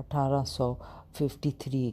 1853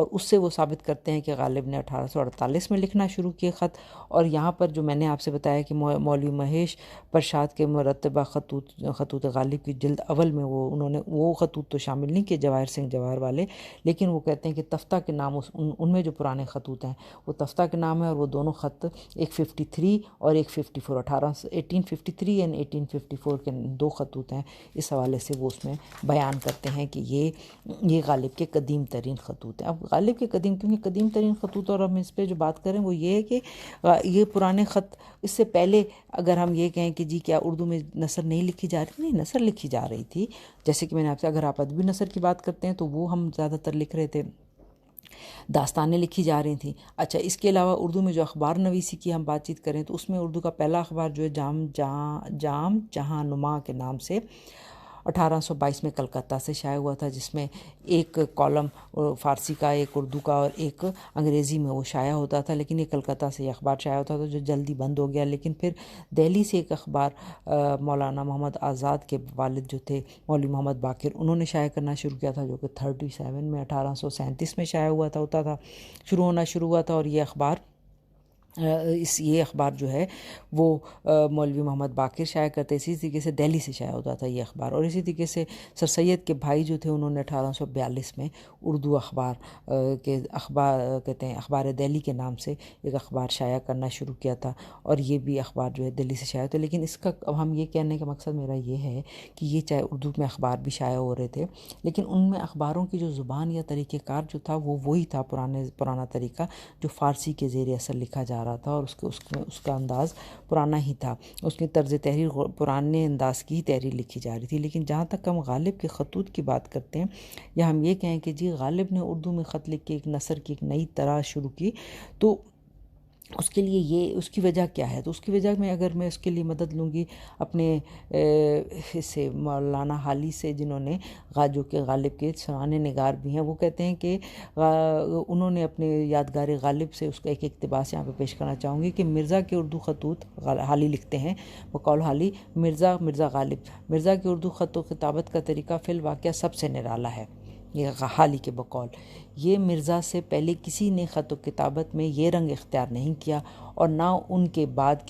اور اس سے وہ ثابت کرتے ہیں کہ غالب نے 1848 میں لکھنا شروع کیے خط. اور یہاں پر جو میں نے آپ سے بتایا کہ مولوی مہیش پرشاد کے مرتبہ خطوط غالب کی جلد اول میں انہوں نے وہ خطوط تو شامل نہیں کیے جواہر سنگھ جواہر والے، لیکن وہ کہتے ہیں کہ تفتہ کے نام ان میں جو پرانے خطوط ہیں وہ تفتہ کے نام ہے، اور وہ دونوں خط ایک 53 اور ایک 54 1853 اینڈ 1854 کے دو خطوط ہیں. اس حوالے سے وہ اس میں بیان کرتے ہیں کہ یہ غالب کے قدیم ترین خطوط ہیں. اب غالب کے کیونکہ قدیم ترین خطوط، اور ہم اس پہ جو بات کریں وہ یہ ہے کہ یہ پرانے خط، اس سے پہلے اگر ہم یہ کہیں کہ جی کیا اردو میں نثر نہیں لکھی جا رہی، نہیں، نثر لکھی جا رہی تھی. جیسے کہ میں نے آپ سے، اگر آپ ادبی نثر کی بات کرتے ہیں تو وہ ہم زیادہ تر لکھ رہے تھے، داستانیں لکھی جا رہی تھیں. اچھا، اس کے علاوہ اردو میں جو اخبار نویسی کی ہم بات چیت کریں تو اس میں اردو کا پہلا اخبار جو ہے جام جہاں نما کے نام سے 1822 میں کلکتہ سے شائع ہوا تھا، جس میں ایک کالم فارسی کا، ایک اردو کا اور ایک انگریزی میں وہ شائع ہوتا تھا. لیکن یہ کلکتہ سے یہ اخبار شائع ہوتا تھا جو جلدی بند ہو گیا. لیکن پھر دہلی سے ایک اخبار مولانا محمد آزاد کے والد جو تھے مولوی محمد باقر، انہوں نے شائع کرنا شروع کیا تھا، جو کہ 37 میں 1837 میں شائع ہوا تھا شروع ہوا تھا. اور یہ اخبار جو ہے وہ مولوی محمد باقر شائع کرتے. اسی طریقے سے دہلی سے شائع ہوتا تھا یہ اخبار. اور اسی طریقے سے سر سید کے بھائی جو تھے انہوں نے 1842 میں اردو کہتے ہیں اخبار دہلی کے نام سے ایک اخبار شائع کرنا شروع کیا تھا. اور یہ بھی اخبار جو ہے دہلی سے شائع ہوتا ہے. لیکن اس کا اب ہم یہ کہنے کا مقصد میرا یہ ہے کہ یہ چاہے اردو میں اخبار بھی شائع ہو رہے تھے، لیکن ان میں اخباروں کی جو زبان یا طریقہ کار جو تھا وہ وہی تھا، پرانا طریقہ جو فارسی کے زیر اثر لکھا جا رہا تھا. اور اس کا انداز پرانا ہی تھا، اس کی طرز تحریر پرانے انداز کی ہی تحریر لکھی جا رہی تھی. لیکن جہاں تک ہم غالب کے خطوط کی بات کرتے ہیں، یا ہم یہ کہیں کہ جی غالب نے اردو میں خط لکھ کے ایک نثر کی ایک نئی طرح شروع کی، تو اس کے لیے اس کی وجہ کیا ہے؟ تو اس کی وجہ میں اگر میں اس کے لیے مدد لوں گی اپنے سے مولانا حالی سے، جنہوں نے جو کہ غالب کے سوانح نگار بھی ہیں. وہ کہتے ہیں کہ انہوں نے اپنے یادگار غالب سے اس کا ایک اقتباس یہاں پہ پیش کرنا چاہوں گی کہ مرزا کے اردو خطوط، حالی لکھتے ہیں بقول حالی، مرزا غالب، مرزا کے اردو خط و کتابت کا طریقہ فی الواقع سب سے نرالا ہے. یہ حالی کے بقول، یہ مرزا سے پہلے کسی نے خط و کتابت میں یہ رنگ اختیار نہیں کیا، اور نہ ان کے بعد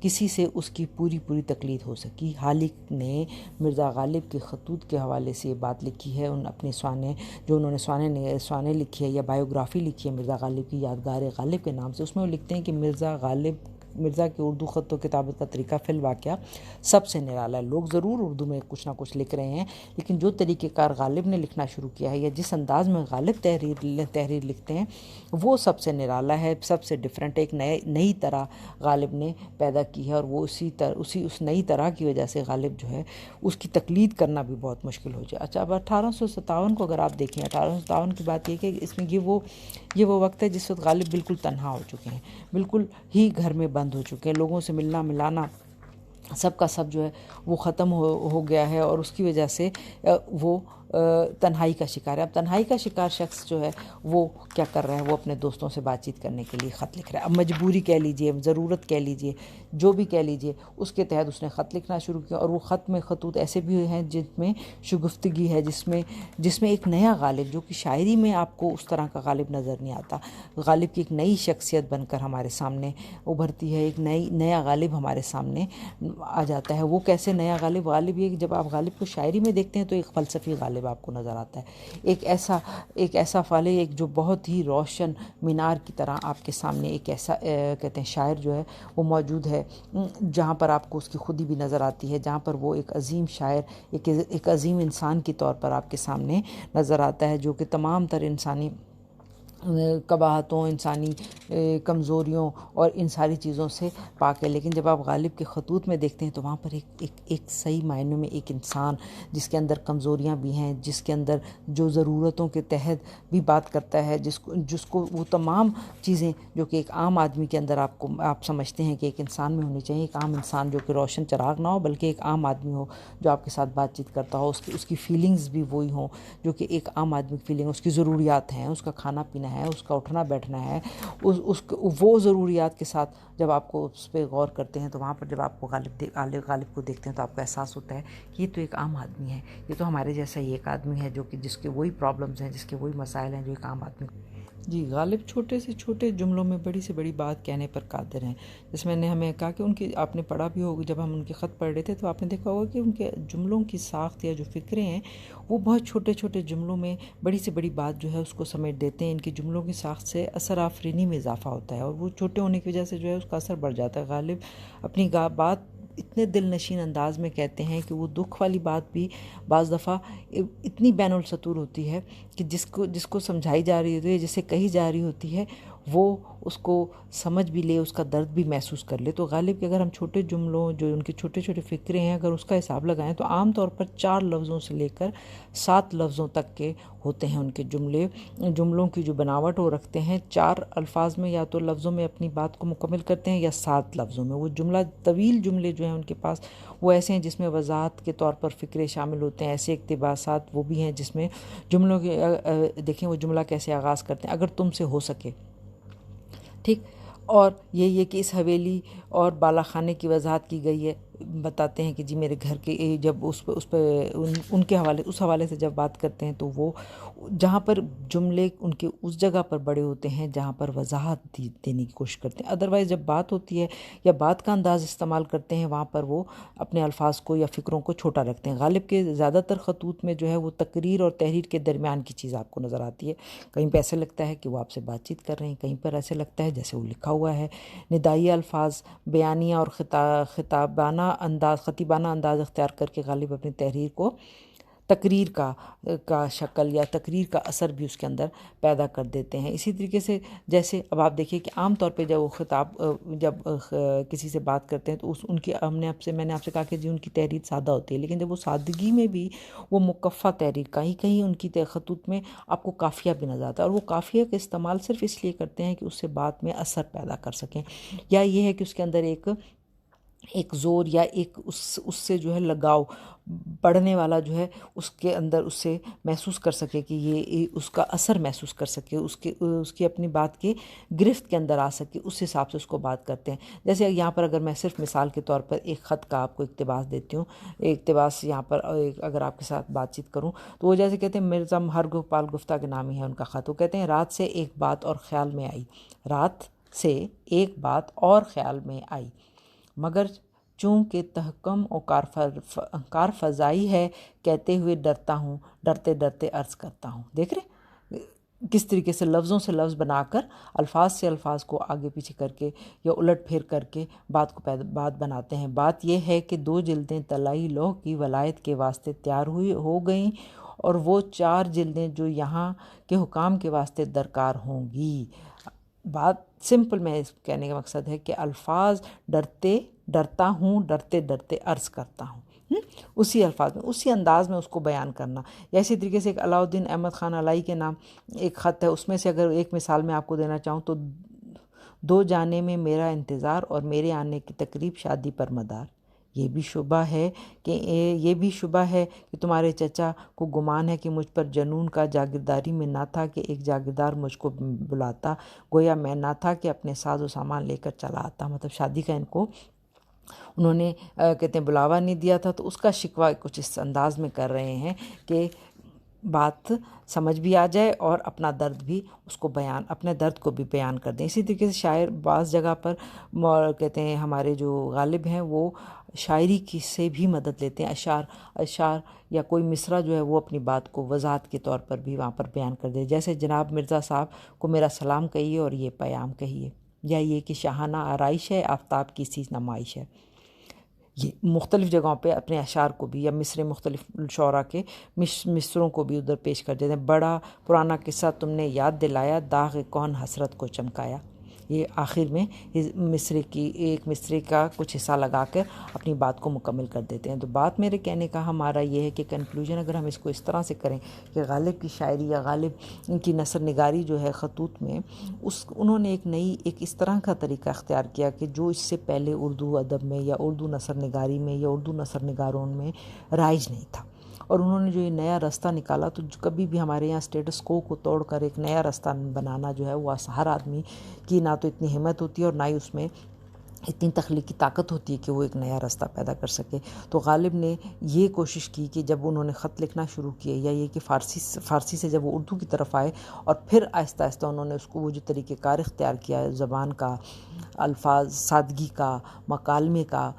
کسی سے اس کی پوری تقلید ہو سکی. حالی نے مرزا غالب کے خطوط کے حوالے سے یہ بات لکھی ہے، اپنے انہوں نے سوانح لکھی ہے یا بایوگرافی لکھی ہے مرزا غالب کی، یادگار غالب کے نام سے. اس میں وہ لکھتے ہیں کہ مرزا کے اردو خط و کتابت کا طریقہ فی الواقع سب سے نرالا ہے. لوگ ضرور اردو میں کچھ نہ کچھ لکھ رہے ہیں، لیکن جو طریقہ کار غالب نے لکھنا شروع کیا ہے یا جس انداز میں غالب تحریر لکھتے ہیں وہ سب سے نرالا ہے، سب سے ڈیفرنٹ، ایک نئی طرح غالب نے پیدا کی ہے. اور وہ اس نئی طرح کی وجہ سے غالب جو ہے اس کی تقلید کرنا بھی بہت مشکل ہو جائے. اچھا، اب 1857 کو اگر آپ دیکھیں، 1857 کی بات یہ کہ اس میں یہ وہ وقت ہے جس وقت غالب بالکل تنہا ہو چکے ہیں، بالکل ہی گھر میں بند ہو چکے ہیں. لوگوں سے ملنا ملانا سب کا سب جو ہے وہ ختم ہو گیا ہے، اور اس کی وجہ سے وہ تنہائی کا شکار ہے. اب تنہائی کا شکار شخص جو ہے وہ کیا کر رہا ہے؟ وہ اپنے دوستوں سے بات چیت کرنے کے لیے خط لکھ رہا ہے. اب مجبوری کہہ لیجئے، ضرورت کہہ لیجئے، جو بھی کہہ لیجئے، اس کے تحت اس نے خط لکھنا شروع کیا. اور وہ خطوط ایسے بھی ہیں جن میں شگفتگی ہے، جس میں ایک نیا غالب، جو کہ شاعری میں آپ کو اس طرح کا غالب نظر نہیں آتا، غالب کی ایک نئی شخصیت بن کر ہمارے سامنے ابھرتی ہے، ایک نیا غالب ہمارے سامنے آ جاتا ہے. وہ کیسے نیا غالب یہ کہ جب آپ غالب کو شاعری میں دیکھتے ہیں تو ایک فلسفی غالب آپ کو نظر آتا ہے، ایک ایسا فالح، ایک جو بہت ہی روشن مینار کی طرح آپ کے سامنے ایک ایسا کہتے ہیں شاعر جو ہے وہ موجود ہے، جہاں پر آپ کو اس کی خودی بھی نظر آتی ہے، جہاں پر وہ ایک عظیم شاعر، ایک عظیم انسان کے طور پر آپ کے سامنے نظر آتا ہے، جو کہ تمام تر انسانی قباحتوں، انسانی کمزوریوں اور ان ساری چیزوں سے پاک ہے. لیکن جب آپ غالب کے خطوط میں دیکھتے ہیں تو وہاں پر ایک صحیح معنوں میں ایک انسان جس کے اندر کمزوریاں بھی ہیں، جس کے اندر جو ضرورتوں کے تحت بھی بات کرتا ہے، جس کو وہ تمام چیزیں جو کہ ایک عام آدمی کے اندر آپ سمجھتے ہیں کہ ایک انسان میں ہونی چاہیے، ایک عام انسان جو کہ روشن چراغ نہ ہو بلکہ ایک عام آدمی ہو جو آپ کے ساتھ بات چیت کرتا ہو، اس کی فیلنگز بھی وہی ہوں جو کہ ایک عام آدمی کی فیلنگ، اس کی ضروریات ہیں، اس کا کھانا پینا ہے، اس کا اٹھنا بیٹھنا ہے، وہ ضروریات کے ساتھ جب آپ کو اس پہ غور کرتے ہیں تو وہاں پر جب آپ کو غالب کو دیکھتے ہیں تو آپ کو احساس ہوتا ہے کہ یہ تو ایک عام آدمی ہے، یہ تو ہمارے جیسا ہی ایک آدمی ہے جو کہ جس کے وہی پرابلمز ہیں، جس کے وہی مسائل ہیں جو ایک عام آدمی. جی، غالب چھوٹے سے چھوٹے جملوں میں بڑی سے بڑی بات کہنے پر قادر ہیں. جس میں نے ہمیں کہا کہ ان کی آپ نے پڑھا بھی ہوگا، جب ہم ان کے خط پڑھ رہے تھے تو آپ نے دیکھا ہوگا کہ ان کے جملوں کی ساخت یا جو فکریں ہیں وہ بہت چھوٹے چھوٹے جملوں میں بڑی سے بڑی بات جو ہے اس کو سمیٹ دیتے ہیں. ان کی جملوں کی ساخت سے اثر آفرینی میں اضافہ ہوتا ہے اور وہ چھوٹے ہونے کی وجہ سے جو ہے اس کا اثر بڑھ جاتا ہے. غالب اپنی بات اتنے دل نشین انداز میں کہتے ہیں کہ وہ دکھ والی بات بھی بعض دفعہ اتنی بین السطور ہوتی ہے کہ جس کو سمجھائی جا رہی ہوتی ہے، جسے کہی جا رہی ہوتی ہے، وہ اس کو سمجھ بھی لے، اس کا درد بھی محسوس کر لے. تو غالب کہ اگر ہم چھوٹے جملوں جو ان کے چھوٹے چھوٹے فکرے ہیں اگر اس کا حساب لگائیں تو عام طور پر 4 لفظوں سے لے کر 7 لفظوں تک کے ہوتے ہیں ان کے جملوں کی جو بناوٹ وہ رکھتے ہیں. 4 الفاظ میں یا تو لفظوں میں اپنی بات کو مکمل کرتے ہیں یا 7 لفظوں میں. وہ طویل جملے جو ہیں ان کے پاس وہ ایسے ہیں جس میں وضاحت کے طور پر فکرے شامل ہوتے ہیں. ایسے اقتباسات وہ بھی ہیں جس میں جملوں کے دیکھیں وہ جملہ کیسے آغاز کرتے ہیں: اگر تم سے ہو سکے، ٹھیک، اور یہ کہ اس حویلی اور بالا خانے کی وضاحت کی گئی ہے. بتاتے ہیں کہ جی میرے گھر کے جب اس پہ ان کے حوالے سے جب بات کرتے ہیں تو وہ جہاں پر جملے ان کے اس جگہ پر بڑے ہوتے ہیں جہاں پر وضاحت دینے کی کوشش کرتے ہیں. ادروائز جب بات ہوتی ہے یا بات کا انداز استعمال کرتے ہیں وہاں پر وہ اپنے الفاظ کو یا فکروں کو چھوٹا رکھتے ہیں. غالب کے زیادہ تر خطوط میں جو ہے وہ تقریر اور تحریر کے درمیان کی چیز آپ کو نظر آتی ہے. کہیں پہ ایسے لگتا ہے کہ وہ آپ سے بات چیت کر رہے ہیں، کہیں پر ایسے لگتا ہے جیسے وہ لکھا ہوا ہے. ندائی الفاظ، بیانیہ اور خطیبانہ انداز اختیار کر کے غالب اپنی تحریر کو تقریر کا شکل یا تقریر کا اثر بھی اس کے اندر پیدا کر دیتے ہیں. اسی طریقے سے جیسے اب آپ دیکھیے کہ عام طور پہ جب وہ جب کسی سے بات کرتے ہیں تو ان کی میں نے آپ سے کہا کہ جی ان کی تحریر سادہ ہوتی ہے، لیکن جب وہ سادگی میں بھی وہ مکفّہ تحریر، کہیں ان کی خطوط میں آپ کو قافیہ بھی نظر آتا ہے، اور وہ قافیہ کا استعمال صرف اس لیے کرتے ہیں کہ اس سے بات میں اثر پیدا کر سکیں، یا یہ ہے کہ اس کے اندر ایک زور یا ایک اس سے جو ہے لگاؤ پڑھنے والا جو ہے اس کے اندر اس سے محسوس کر سکے کہ یہ اس کا اثر محسوس کر سکے، اس کی اپنی بات کے گرفت کے اندر آ سکے، اس حساب سے اس کو بات کرتے ہیں. جیسے یہاں پر اگر میں صرف مثال کے طور پر ایک خط کا آپ کو اقتباس دیتی ہوں، اقتباس یہاں پر اگر آپ کے ساتھ بات چیت کروں تو وہ جیسے کہتے ہیں مرزا ہر گوپال گفتہ کے نامی ہے ان کا خط. وہ کہتے ہیں رات سے ایک بات اور خیال میں آئی، رات سے ایک بات اور خیال میں آئی، مگر چونکہ تحکم و کارفزائی ہے کہتے ہوئے ڈرتا ہوں، ڈرتے ڈرتے عرض کرتا ہوں. دیکھ رہے کس طریقے سے لفظوں سے لفظ بنا کر الفاظ سے الفاظ کو آگے پیچھے کر کے یا الٹ پھیر کر کے بات بناتے ہیں. بات یہ ہے کہ 2 جلدیں طلائی لوح کی ولایت کے واسطے تیار ہو گئیں اور وہ 4 جلدیں جو یہاں کے حکام کے واسطے درکار ہوں گی. بات سمپل میں کہنے کا مقصد ہے کہ الفاظ ڈرتا ہوں، ڈرتے ڈرتے عرض کرتا ہوں، اسی الفاظ میں اسی انداز میں اس کو بیان کرنا. یا اسی طریقے سے ایک علاؤالدین احمد خان علائی کے نام ایک خط ہے، اس میں سے اگر ایک مثال میں آپ کو دینا چاہوں تو 2 جانے میں میرا انتظار اور میرے آنے کی تقریب شادی پر مدار. یہ بھی شبہ ہے کہ تمہارے چچا کو گمان ہے کہ مجھ پر جنون کا جاگیرداری میں نہ تھا کہ ایک جاگیردار مجھ کو بلاتا، گویا میں نہ تھا کہ اپنے ساز و سامان لے کر چلا آتا. مطلب شادی کا ان کو انہوں نے کہتے ہیں بلاوا نہیں دیا تھا. تو اس کا شکوہ کچھ اس انداز میں کر رہے ہیں کہ بات سمجھ بھی آ جائے اور اپنا درد بھی اس کو اپنے درد کو بھی بیان کر دیں. اسی طریقے سے شاعر بعض جگہ پر کہتے ہیں ہمارے جو غالب ہیں وہ شاعری کی سے بھی مدد لیتے ہیں. اشعار یا کوئی مصرع جو ہے وہ اپنی بات کو وضاحت کے طور پر بھی وہاں پر بیان کر دے. جیسے جناب مرزا صاحب کو میرا سلام کہیے اور یہ پیام کہیے، یا یہ کہ شاہانہ آرائش ہے آفتاب کی سی نمائش ہے. یہ مختلف جگہوں پہ اپنے اشعار کو بھی یا مصرے مختلف شعراء کے مصروں کو بھی ادھر پیش کر دیتے ہیں. بڑا پرانا قصہ تم نے یاد دلایا، داغ کون حسرت کو چمکایا. یہ آخر میں ایک مصرے کا کچھ حصہ لگا کر اپنی بات کو مکمل کر دیتے ہیں. تو بات میرے کہنے کا ہمارا یہ ہے کہ کنکلوژن اگر ہم اس کو اس طرح سے کریں کہ غالب کی شاعری یا غالب کی نثر نگاری جو ہے خطوط میں انہوں نے ایک اس طرح کا طریقہ اختیار کیا کہ جو اس سے پہلے اردو ادب میں یا اردو نثر نگاری میں یا اردو نثر نگاروں میں رائج نہیں تھا. اور انہوں نے جو یہ نیا راستہ نکالا، تو کبھی بھی ہمارے یہاں اسٹیٹس کو توڑ کر ایک نیا راستہ بنانا جو ہے وہ ہر آدمی کی نہ تو اتنی ہمت ہوتی ہے اور نہ ہی اس میں اتنی تخلیقی طاقت ہوتی ہے کہ وہ ایک نیا راستہ پیدا کر سکے۔ تو غالب نے یہ کوشش کی کہ جب انہوں نے خط لکھنا شروع کیے، یا یہ کہ فارسی سے جب وہ اردو کی طرف آئے، اور پھر آہستہ آہستہ انہوں نے اس کو وہ جو طریقہ کار اختیار کیا ہے زبان کا، الفاظ سادگی کا، مکالمے کا،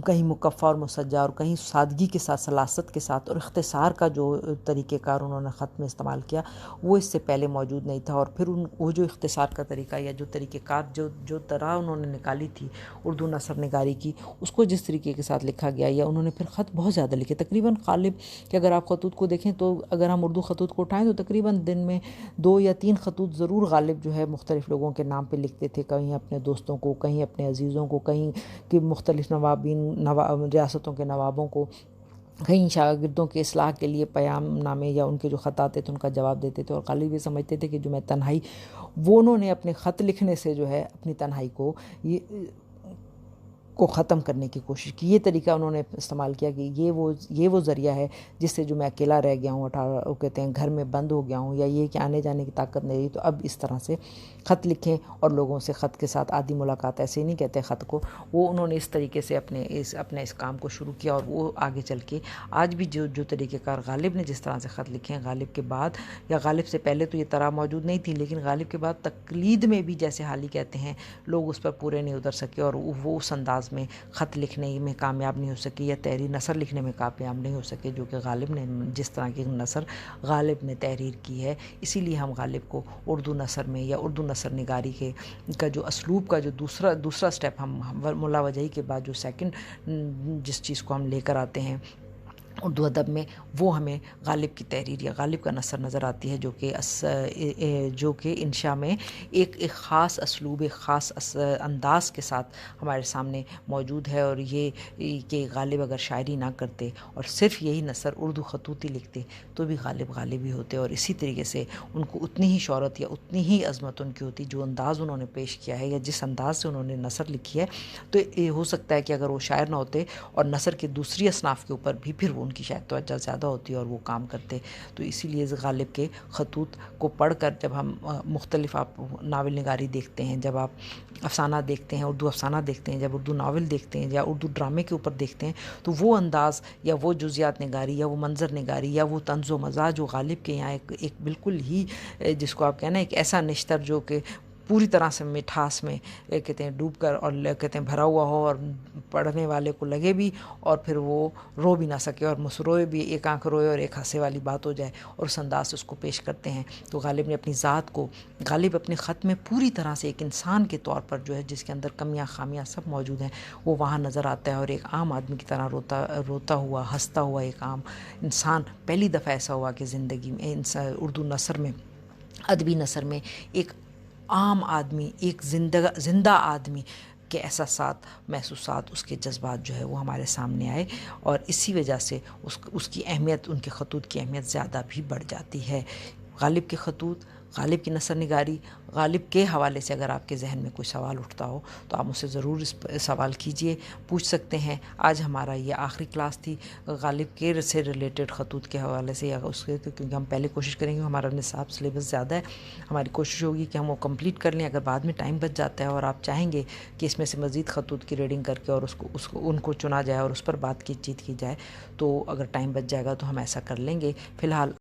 کہیں مکفّہ اور مسجع اور کہیں سادگی کے ساتھ، سلاست کے ساتھ اور اختصار کا جو طریقہ کار انہوں نے خط میں استعمال کیا، وہ اس سے پہلے موجود نہیں تھا۔ اور پھر وہ جو اختصار کا طریقہ یا جو طریقہ کار جو طرح انہوں نے نکالی تھی اردو نثر نگاری کی، اس کو جس طریقے کے ساتھ لکھا گیا، یا انہوں نے پھر خط بہت زیادہ لکھے، تقریباً غالب کہ اگر آپ خطوط کو دیکھیں تو اگر ہم اردو خطوط کو اٹھائیں تو تقریباً دن میں 2 یا 3 خطوط ضرور غالب جو ہے مختلف لوگوں کے نام پہ لکھتے تھے، کہیں اپنے دوستوں کو، کہیں اپنے عزیزوں کو، کہیں کہ مختلف ریاستوں کے نوابوں کو، کہیں شاگردوں کے اصلاح کے لیے پیام نامے یا ان کے جو خط آتے تھے ان کا جواب دیتے تھے۔ اور غالب یہ سمجھتے تھے کہ جو میں تنہائی، وہ انہوں نے اپنے خط لکھنے سے جو ہے اپنی تنہائی کو ختم کرنے کی کوشش کی۔ یہ طریقہ انہوں نے استعمال کیا کہ یہ وہ ذریعہ ہے جس سے جو میں اکیلا رہ گیا ہوں، کہتے ہیں گھر میں بند ہو گیا ہوں، یا یہ کہ آنے جانے کی طاقت نہیں رہی، تو اب اس طرح سے خط لکھیں اور لوگوں سے خط کے ساتھ آدھی ملاقات، ایسے ہی نہیں کہتے خط کو، وہ انہوں نے اس طریقے سے اپنے اس کام کو شروع کیا۔ اور وہ آگے چل کے آج بھی جو طریقہ کار غالب نے جس طرح سے خط لکھے ہیں، غالب کے بعد یا غالب سے پہلے تو یہ طرح موجود نہیں تھی، لیکن غالب کے بعد تقلید میں بھی، جیسے حالی کہتے ہیں، لوگ اس پر پورے نہیں اتر سکے اور وہ اس انداز میں خط لکھنے میں کامیاب نہیں ہو سکے یا تحریر نثر لکھنے میں کامیاب نہیں ہو سکے جو کہ غالب نے، جس طرح کی نثر غالب نے تحریر کی ہے۔ اسی لیے ہم غالب کو اردو نثر میں یا اردو نثر نگاری کا جو اسلوب کا جو دوسرا سٹیپ، ہم ملا وجہی کے بعد جو سیکنڈ جس چیز کو ہم لے کر آتے ہیں اردو ادب میں، وہ ہمیں غالب کی تحریر یا غالب کا نثر نظر آتی ہے، جو کہ انشاء میں ایک خاص اسلوب، ایک خاص انداز کے ساتھ ہمارے سامنے موجود ہے۔ اور یہ کہ غالب اگر شاعری نہ کرتے اور صرف یہی نثر اردو خطوطی لکھتے تو بھی غالب ہی ہوتے، اور اسی طریقے سے ان کو اتنی ہی شہرت یا اتنی ہی عظمت ان کی ہوتی، جو انداز انہوں نے پیش کیا ہے یا جس انداز سے انہوں نے نثر لکھی ہے۔ تو یہ ہو سکتا ہے کہ اگر وہ شاعر نہ ہوتے اور نثر کے دوسری اصناف کے اوپر بھی پھر وہ ان کی شاید توجہ زیادہ ہوتی اور وہ کام کرتے۔ تو اسی لیے غالب کے خطوط کو پڑھ کر جب ہم مختلف آپ ناول نگاری دیکھتے ہیں، جب آپ افسانہ دیکھتے ہیں، اردو افسانہ دیکھتے ہیں، جب اردو ناول دیکھتے ہیں یا اردو ڈرامے کے اوپر دیکھتے ہیں، تو وہ انداز یا وہ جزیات نگاری یا وہ منظر نگاری یا وہ طنز و مزاح جو غالب کے یہاں ایک بالکل ہی، جس کو آپ کہنا ہے، ایک ایسا نشتر جو کہ پوری طرح سے مٹھاس میں کہتے ہیں ڈوب کر اور کہتے ہیں بھرا ہوا ہو، اور پڑھنے والے کو لگے بھی اور پھر وہ رو بھی نہ سکے، اور مسروئے بھی، ایک آنکھ روئے اور ایک ہنسے والی بات ہو جائے، اور اس انداز سے اس کو پیش کرتے ہیں۔ تو غالب نے اپنی ذات کو، غالب اپنے خط میں پوری طرح سے ایک انسان کے طور پر جو ہے، جس کے اندر کمیاں خامیاں سب موجود ہیں، وہ وہاں نظر آتا ہے، اور ایک عام آدمی کی طرح روتا ہوا، ہنستا ہوا ایک عام انسان پہلی دفعہ ایسا ہوا کہ زندگی میں اردو نثر میں، ادبی نثر میں، ایک عام آدمی، ایک زندہ آدمی کے احساسات، محسوسات، اس کے جذبات جو ہے وہ ہمارے سامنے آئے، اور اسی وجہ سے اس کی اہمیت، ان کے خطوط کی اہمیت زیادہ بھی بڑھ جاتی ہے۔ غالب کے خطوط، غالب کی نثر نگاری، غالب کے حوالے سے اگر آپ کے ذہن میں کوئی سوال اٹھتا ہو تو آپ مجھ سے ضرور اس سوال کیجئے، پوچھ سکتے ہیں۔ آج ہمارا یہ آخری کلاس تھی غالب کے سے ریلیٹڈ خطوط کے حوالے سے، یا اس کے، کیونکہ ہم پہلے کوشش کریں گے، ہمارا نصاب سلیبس زیادہ ہے، ہماری کوشش ہوگی کہ ہم وہ کمپلیٹ کر لیں۔ اگر بعد میں ٹائم بچ جاتا ہے اور آپ چاہیں گے کہ اس میں سے مزید خطوط کی ریڈنگ کر کے اور ان کو چنا جائے اور اس پر بات چیت کی جائے، تو اگر ٹائم بچ جائے گا تو ہم ایسا کر لیں گے۔ فی الحال